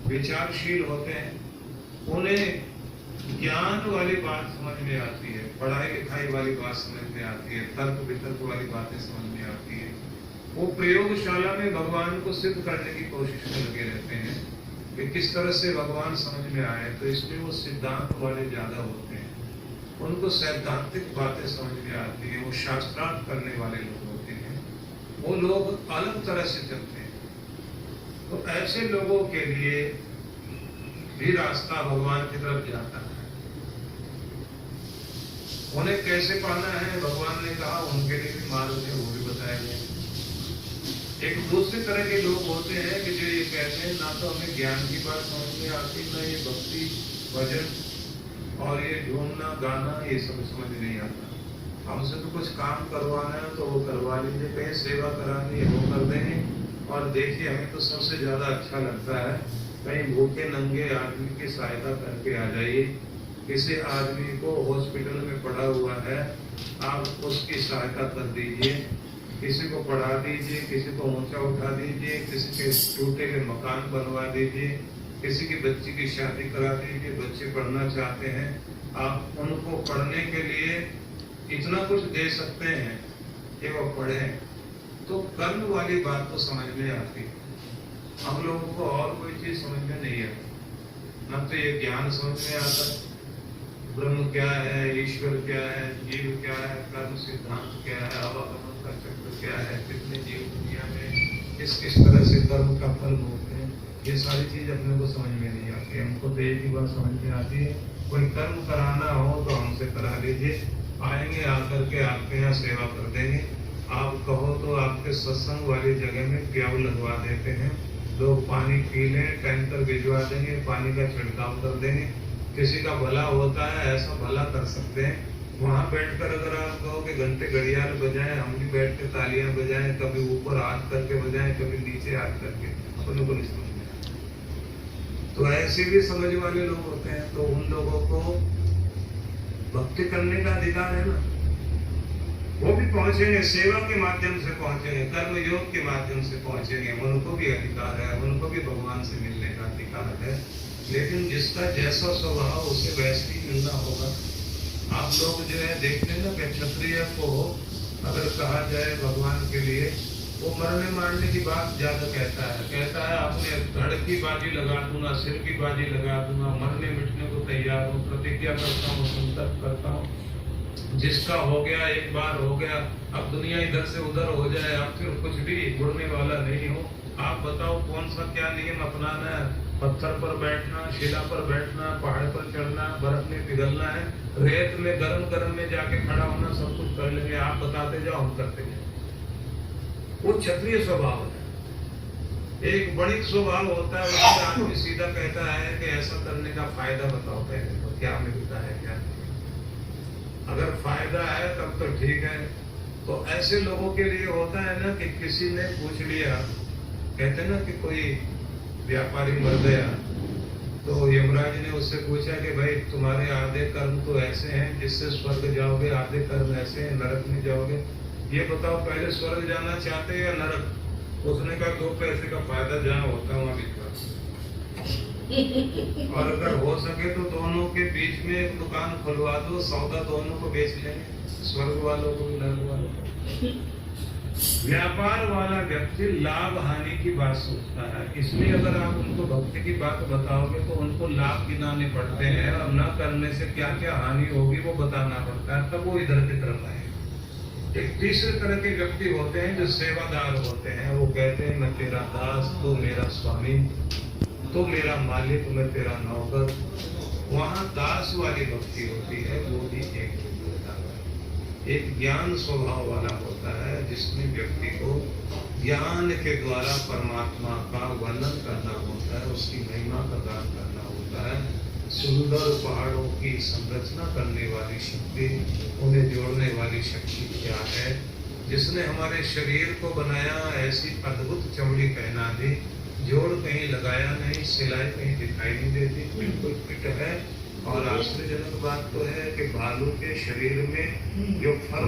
विचारशील होते हैं, उन्हें ज्ञान वाली बात समझ में आती है, पढ़ाई लिखाई वाली बात समझ में आती है, तर्क वितर्क वाली बातें समझ में आती है। वो प्रयोगशाला में भगवान को सिद्ध करने की कोशिश में लगे रहते हैं कि किस तरह से भगवान समझ में आए। तो इसलिए वो सिद्धांत वाले ज्यादा होते हैं, उनको सैद्धांतिक बातें समझ में आती है। वो शास्त्रार्थ करने वाले लोग होते हैं, वो लोग अलग तरह से चलते हैं। तो ऐसे लोगों के लिए भी रास्ता भगवान की तरफ जाता है। उन्हें कैसे पाना है भगवान ने कहा, उनके लिए भी मार्ग है, वो भी बताया गया। एक दूसरे तरह के लोग होते हैं कि जो ये कहते हैं ना तो हमें ज्ञान की बात समझ में आती, ना ये भक्ति भजन और ये झूमना गाना ये सब समझ नहीं आता। हमसे तो कुछ काम करवाना है तो वो करवा लीजिए, कहीं सेवा करानी है वो कर देंगे। और देखिए हमें तो सबसे ज्यादा अच्छा लगता है कहीं भूखे नंगे आदमी की सहायता करके आ जाइए। किसी आदमी को हॉस्पिटल में पड़ा हुआ है, आप उसकी सहायता कर दीजिए, किसी को पढ़ा दीजिए, किसी को ऊंचा उठा दीजिए, किसी के टूटे हुए मकान बनवा दीजिए, किसी की बच्ची की शादी करा दीजिए। बच्चे पढ़ना चाहते हैं, आप उनको पढ़ने के लिए इतना कुछ दे सकते हैं कि वो पढ़े। तो कर्म वाली बात तो समझ में आती है, हम लोगों को और कोई चीज समझ में नहीं आती। न तो ये ज्ञान समझ में आता है, ब्रह्म क्या है, ईश्वर क्या है, जीव क्या है, कर्म सिद्धांत क्या है, अवगमन का चक्र क्या है, कितने जीव दुनिया में किस किस तरह से कर्म का फल भोगते हैं, ये सारी चीज अपने को समझ में नहीं आती। हमको तो एक ही बात समझ में आती है, कोई कर्म कराना हो तो हमसे करा लीजिए, आएंगे आकर के आपके यहाँ सेवा कर देंगे। आप कहो तो आपके सत्संग वाली जगह में प्याऊ लगवा देते हैं, लोग पानी पी लें, टैंकर भिजवा देंगे, पानी का छिड़काव कर देंगे। किसी का भला होता है ऐसा भला कर सकते हैं। वहां बैठकर अगर आप कहो कि घंटे घड़ियाल बजाएं, हम भी बैठ के तालियां बजाएं, कभी ऊपर हाथ करके बजाएं, कभी नीचे हाथ करके, अपने को नहीं समझ में आता। तो ऐसे भी समझ वाले लोग होते हैं, तो उन लोगों को भक्ति करने का अधिकार है ना, वो भी पहुंचेंगे, सेवा के माध्यम से पहुंचेंगे, कर्म योग के माध्यम से पहुंचेंगे, उनको भी अधिकार है, उनको भी भगवान से मिलने का अधिकार है। लेकिन जिसका जैसा स्वभाव उसे वैसे ही मिलना होगा। आप लोग जो है देख लेना कि क्षत्रिय को अगर कहा जाए भगवान के लिए, वो मरने मारने की बात ज्यादा कहता है अपने धड़ की बाजी लगा दूंगा, सिर की बाजी लगा दूंगा, मरने मिटने को तैयार हूँ, प्रतिज्ञा करता हूँ, संकल्प करता हूँ, जिसका हो गया एक बार हो गया, अब दुनिया इधर से उधर हो जाए, अब फिर कुछ भी उड़ने वाला नहीं हो। आप बताओ कौन सा क्या नियम अपनाना है? पत्थर पर बैठना, शिला पर बैठना, पहाड़ पर चढ़ना, बर्फ में पिघलना है, रेत में गर्म में जाके खड़ा होना, सब कुछ कर लेंगे। आप बताते जाओ, हम करते जाओ। वो क्षत्रिय स्वभाव है। एक बड़ी स्वभाव होता है, उसमें आदमी सीधा कहता है कि ऐसा करने का फायदा बताओ पहले तो, क्या मिलता है क्या। अगर फायदा है तब तो ठीक है। तो ऐसे लोगों के लिए होता है ना कि किसी ने पूछ लिया, कहते ना कि कोई व्यापारी मर गया तो यमराज ने उससे पूछा कि भाई तुम्हारे आधे कर्म तो ऐसे हैं जिससे स्वर्ग जाओगे, आधे कर्म ऐसे हैं नरक में जाओगे, ये बताओ पहले स्वर्ग जाना चाहते या नरक। उसने कहा 2 पैसे का फायदा जहाँ होता है वहां बिकवा, और अगर हो सके तो दोनों के बीच में एक दुकान खुलवा दो, सौदा दोनों को बेच लेंगे, स्वर्ग वालों को नरक वालों को। व्यापार वाला व्यक्ति लाभ हानि की बात सोचता है, इसलिए अगर आप उनको भक्ति की बात बताओगे तो उनको लाभ गिनाने पड़ते हैं, और न करने से क्या क्या हानि होगी वो बताना पड़ता है, तब वो इधर की तरफ आए। एक तीसरे तरह के व्यक्ति होते हैं जो सेवादार होते हैं, वो कहते हैं मैं तेरा दास, तू मेरा स्वामी, तू मेरा मालिक, मैं तेरा नौकर। वहां दास वाली भक्ति होती है, वो भी एक ज्ञान स्वभाव वाला होता है, जिसमें व्यक्ति को ज्ञान के द्वारा परमात्मा का वर्णन करना होता है, उसकी महिमा का गान करना होता है। सुंदर पहाड़ों की संरचना करने वाली शक्ति, उन्हें जोड़ने वाली शक्ति क्या है? जिसने हमारे शरीर को बनाया, ऐसी अद्भुत चमड़ी पहना दी, जोड़ कहीं लगाया नहीं, सिलाई कहीं दिखाई नहीं देती, बिल्कुल फिट है। और आश्चर्यजनक बात तो है कि भालू के शरीर में जो फर